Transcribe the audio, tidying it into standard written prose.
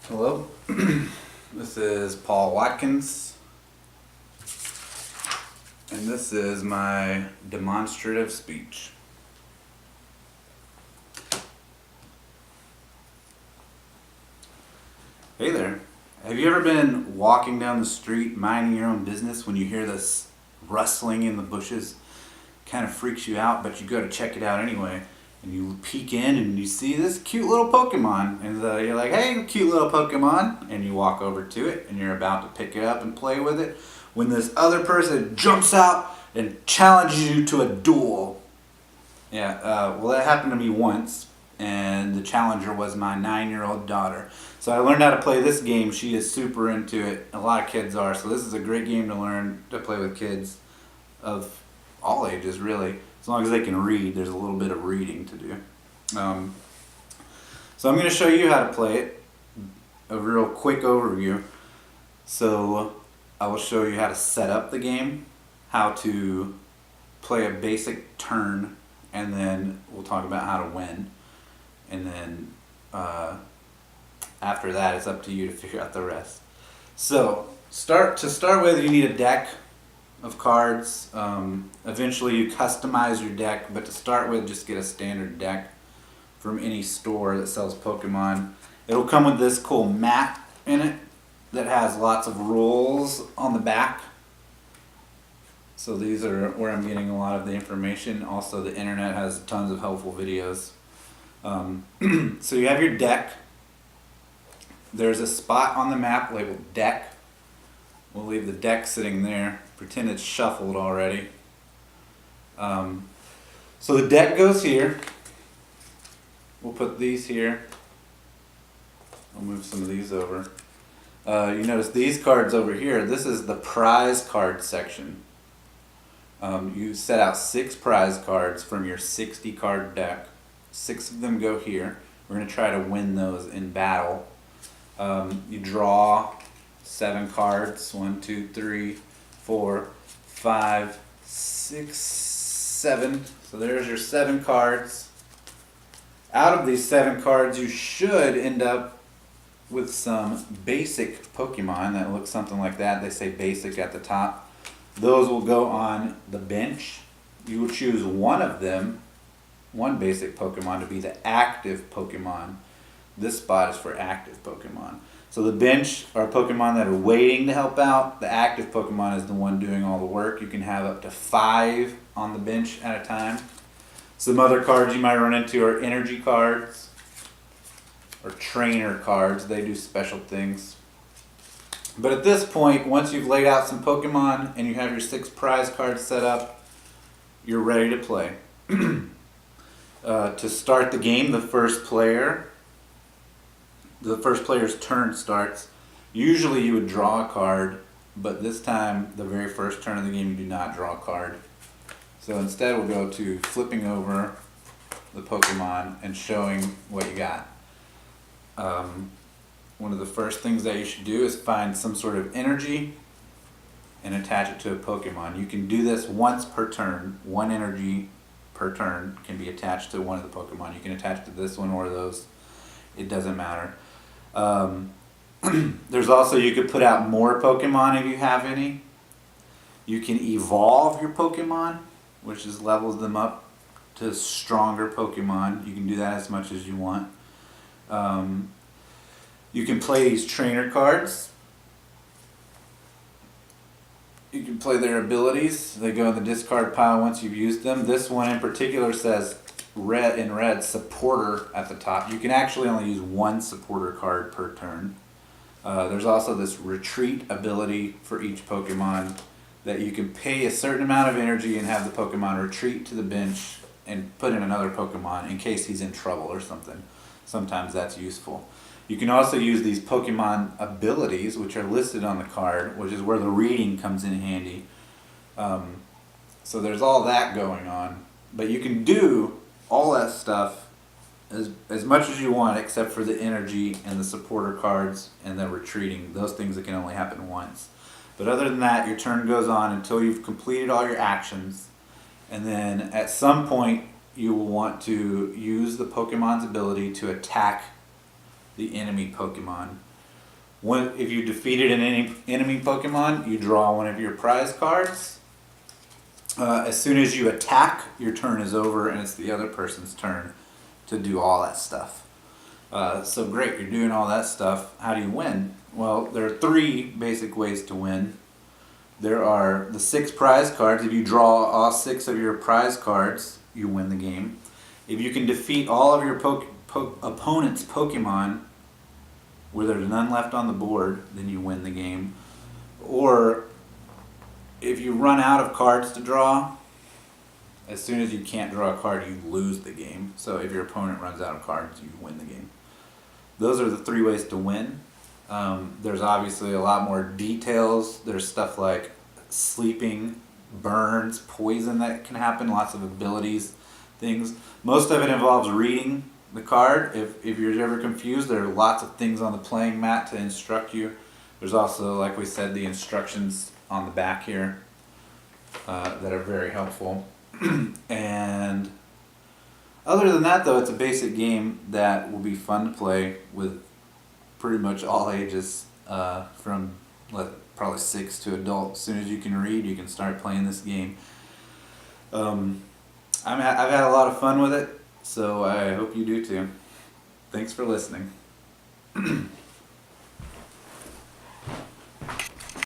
Hello, this is Paul Watkins, and this is my demonstrative speech. Hey there, have you ever been walking down the street minding your own business when you hear this rustling in the bushes? Kind of freaks you out, but you go to check it out anyway. And you peek in and you see this cute little Pokemon. And you're like, hey, cute little Pokemon. And you walk over to it and you're about to pick it up and play with it when this other person jumps out and challenges you to a duel. Yeah, well, that happened to me once. And the challenger was my 9-year-old daughter. So I learned how to play this game. She is super into it. A lot of kids are. So this is a great game to learn to play with kids of all ages, really. As long as they can read, there's a little bit of reading to do. So I'm going to show you how to play it, a real quick overview. So I will show you how to set up the game, how to play a basic turn, and then we'll talk about how to win. And then after that, it's up to you to figure out the rest. So to start with, you need a deck of cards. Eventually you customize your deck, but to start with, just get a standard deck from any store that sells Pokemon. It'll come with this cool map in it that has lots of rules on the back. So these are where I'm getting a lot of the information. Also, the internet has tons of helpful videos. So you have your deck. There's a spot on the map labeled deck. We'll leave the deck sitting there. Pretend it's shuffled already. So the deck goes here. We'll put these here. I'll move some of these over. You notice these cards over here. This is the prize card section. You set out 6 prize cards from your 60 card deck. 6 of them go here. We're going to try to win those in battle. You draw 7 cards. 1, 2, 3, 4, 5, 6, 7. So there's your 7 cards. Out of these 7 cards, you should end up with some basic Pokemon that look something like that. They say basic at the top. Those will go on the bench. You will choose one of them, one basic Pokemon, to be the active Pokemon. This spot is for active Pokemon. So the bench are Pokemon that are waiting to help out. The active Pokemon is the one doing all the work. You can have up to 5 on the bench at a time. Some other cards you might run into are energy cards or trainer cards. They do special things. But at this point, once you've laid out some Pokemon and you have your 6 prize cards set up, you're ready to play. To start the game, the first player's turn starts. Usually you would draw a card, but this time, the very first turn of the game, you do not draw a card. So instead we'll go to flipping over the Pokemon and showing what you got. One of the first things that you should do is find some sort of energy and attach it to a Pokemon. You can do this once per turn. 1 energy per turn can be attached to one of the Pokemon. You can attach to this one or those. It doesn't matter. There's also, you could put out more Pokemon if you have any. You can evolve your Pokemon, which is levels them up to stronger Pokemon. You can do that as much as you want. You can play these trainer cards. You can play their abilities. They go in the discard pile once you've used them. This one in particular says red supporter at the top. You can actually only use 1 supporter card per turn. There's also this retreat ability for each Pokemon that you can pay a certain amount of energy and have the Pokemon retreat to the bench and put in another Pokemon in case he's in trouble or something. Sometimes that's useful. You can also use these Pokemon abilities, which are listed on the card, which is where the reading comes in handy. So there's all that going on. But you can do all that stuff as much as you want, except for the energy and the supporter cards and the retreating. Those things that can only happen once. But other than that, your turn goes on until you've completed all your actions. And then at some point, you will want to use the Pokemon's ability to attack the enemy Pokemon. If you defeated an enemy Pokemon, you draw one of your prize cards. As soon as you attack, your turn is over and it's the other person's turn to do all that stuff. So great, you're doing all that stuff. How do you win? Well, there are 3 basic ways to win. There are the 6 prize cards. If you draw all 6 of your prize cards, you win the game. If you can defeat all of your opponent's Pokemon where there's none left on the board, then you win the game. Or if you run out of cards to draw, as soon as you can't draw a card, you lose the game. So if your opponent runs out of cards, you win the game. Those are the 3 ways to win. There's obviously a lot more details. There's stuff like sleeping, burns, poison that can happen, lots of abilities, things. Most of it involves reading the card. If you're ever confused, there are lots of things on the playing mat to instruct you. There's also, like we said, the instructions on the back here that are very helpful. And other than that, though, it's a basic game that will be fun to play with pretty much all ages, from probably 6 to adult. As soon as you can read, you can start playing this game. I've had a lot of fun with it, so I hope you do too. Thanks for listening.